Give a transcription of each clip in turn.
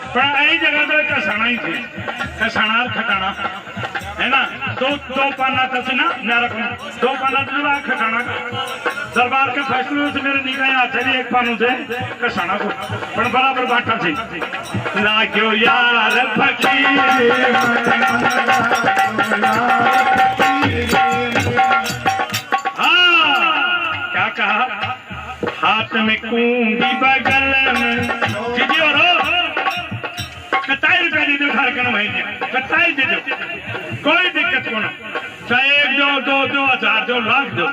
पर आई जगह तो कसाना ही थे, कसाना और खटाना है ना। दो पाना था ना मेरा को, दो पाना था खटाना का। दरबार के फैसलों से मेरे निगाहें आते थे एक पानों से कसाना को, पर बराबर बांटा थी। लाग्यो यार फकीर क्या कहा, हाथ में कूंगी बगल में दीजिए और कताई रुपया दे दो घर के महीने, कताई दे दो, कोई दिक्कत को ना, चाहे 1 दो 2 हजार दो लाख दो।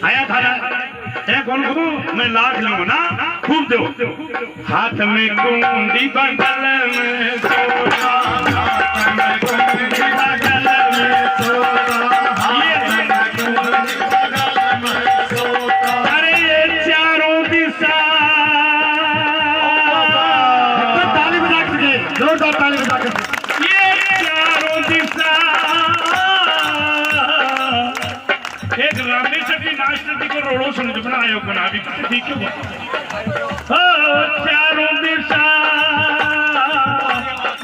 आया था ना एक को मैं लाख लूंगा ना, खूब दो। हाथ में कूंगी बगल में सोना, हाथ में कूंगी बगल में सोना, एक रामेश्वर की नाशनती को रोड़ो समझ बनायो बना भी ठीक है। चारों दिशा,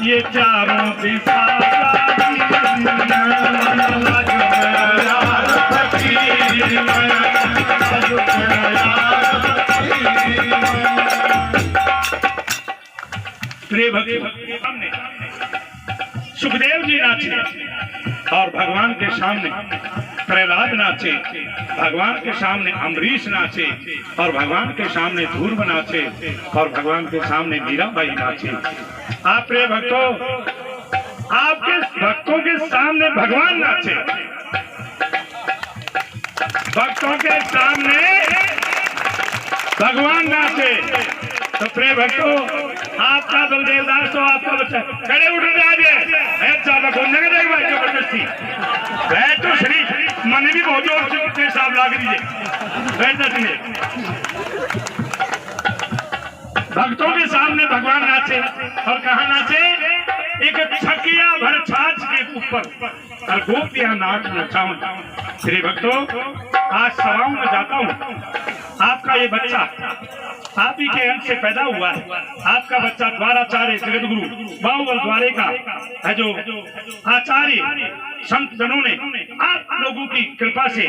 ये चारों दिशा प्रिय भक्ति सामने सुखदेव जी नाचे और भगवान के सामने प्रहलाद नाचे, भगवान के सामने अम्बरीश नाचे और भगवान के सामने ध्रुव नाचे और भगवान के सामने मीराबाई नाचे। आप प्रिय भक्तों, आपके भक्तों के सामने भगवान नाचे, भक्तों के सामने भगवान नाचे। तो प्रिय भक्तों, आपका बलदेव दास तो आपका बच्चा खड़े उठ जाइए, जबरदस्ती तो शरीफ मन भी बहुत जोर से हिसाब लाग दीजिए। भक्तों के सामने भगवान नाचे और कहा नाचे, एक छकिया भर छाछ के ऊपर और गोपियां नाच नचाऊं। श्री भक्तों, आज सभाओं में जाता हूँ, आपका ये बच्चा आप ही के अंश से पैदा हुआ है। आपका बच्चा द्वाराचार्य जगत गुरु बाहुबल द्वारे का है, जो आचार्य संत जनों ने आप लोगों की कृपा से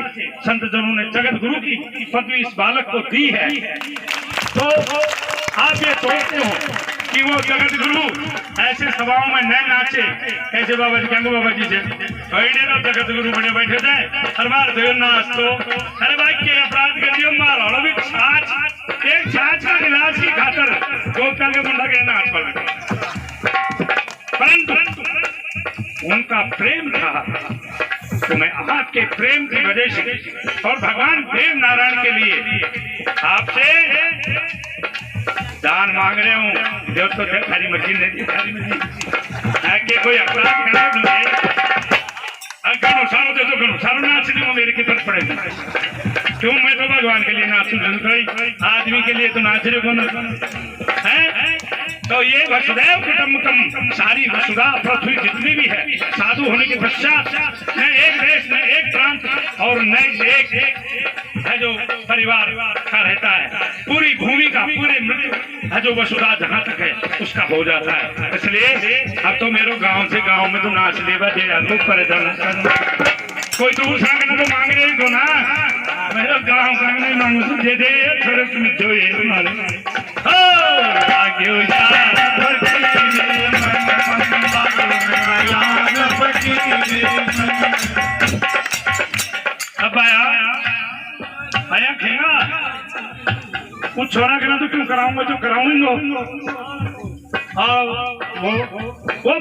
संत जनों ने जगत गुरु की पदवी इस बालक को दी है। तो आप ये सोचते हो कि वो जगत गुरु ऐसे सभाओं में न नाचे, ऐसे बाबा जी क्या बाबा जी से बैठे ना जगत गुरु बने बैठे थे हर देव नाच। तो अरे भाई के अपराध कर दियो मारो भी छाछ, एक छाछ का गिलास की खातर गोपिया के मुंडा के नाच पर, परंतु उनका प्रेम था। तो मैं आपके प्रेम की वजह से और भगवान देव नारायण के लिए आपसे दान मांग रहे हूँ। देव तो थारी मर्जी नहीं दी, थारी मर्जी आगे कोई अपराध करे घणो सारो दे, तो घणो सारो नाच दी मेरे की तरफ पड़ेगा। क्यों, मैं तो भगवान के लिए नाचू, आदमी के लिए तो नाच रहे कौन है। तो ये वसुदेव कुटुंबकम, सारी वसुधा पृथ्वी जितनी भी है, साधु होने के पश्चात न एक देश, न एक प्रांत और न एक है जो परिवार का रहता है, पूरी भूमि का, पूरे मृत्यु है जो वसुधा जहाँ तक है उसका हो जाता है। इसलिए अब तो मेरे गांव से गांव में तो नाच लेवा दे, तो कोई दूसरा तो मांग रहे तो ना, मेरा गांव का नहीं मांगू तो दे दे थोड़े जो ये अब आया खेगा कुछ छोरा के ना तो क्यों कराऊंगा, जो कराऊंगा। और वो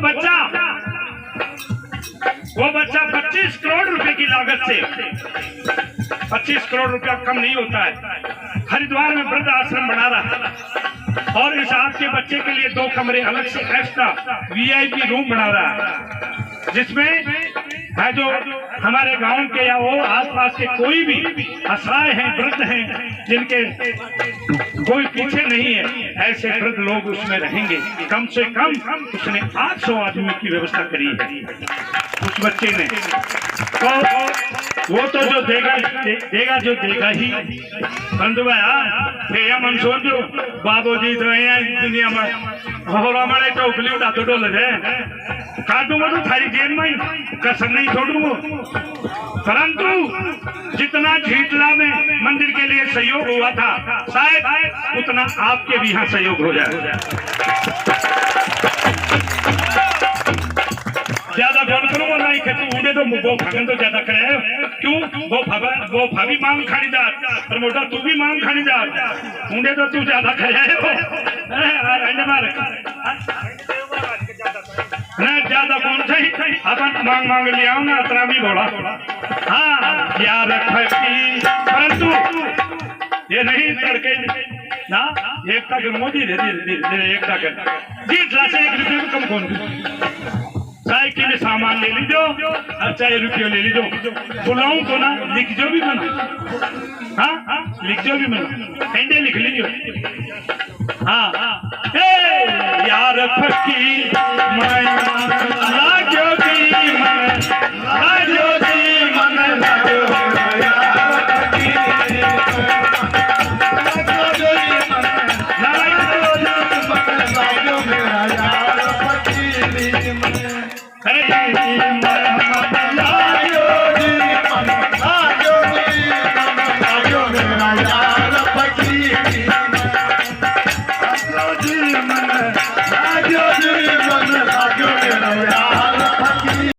बच्चा 25 करोड़ रुपए की लागत से, 25 करोड़ रुपया कम नहीं होता है, हरिद्वार में वृद्ध आश्रम बना रहा है और इस आपके बच्चे के लिए 2 कमरे अलग से एक्स्ट्रा VIP रूम बना रहा है, जिसमें है जो हमारे गांव के या वो आसपास के कोई भी असहाय हैं, वृद्ध हैं, जिनके कोई पीछे नहीं है, ऐसे वृद्ध लोग उसमें रहेंगे। कम से कम उसने 800 आदमी की व्यवस्था करी है उस बच्चे ने। तो वो तो जो देगा जो देगा ही। बंधु भाई मन सोचो बाबू जी तो दुनिया में और हमारे चौकली उड़ा तो डोल रहे काटूंगा तो थारी जेब में कसर नहीं छोड़ूंगा। परंतु जितना झीटला में मंदिर के लिए सहयोग हुआ था शायद उतना आपके भी यहाँ सहयोग हो जाए। ज्यादा गौर करूंगा नहीं कि तू उड़े तो वो भगन तो ज्यादा करे क्यों वो भाभी मांग खानी जा प्रमोटर तू भी मांग खानी जा उड़े तो तू ज्यादा खाया ना ज्यादा कौन सही अपन मांग मांग ले आओ ना अतरा भी बोला हाँ यार परंतु ये नहीं तड़के ना एकता के मोदी एकता कर जीतला से 1 रुपये में कम कौन चाहे के लिए सामान ले लीजो और चाहे रुपये ले लीजो बुलाऊं तो ना लिख जो भी बना हाँ लिख जो भी बना कहीं लिख लीजिए हाँ यार फकीर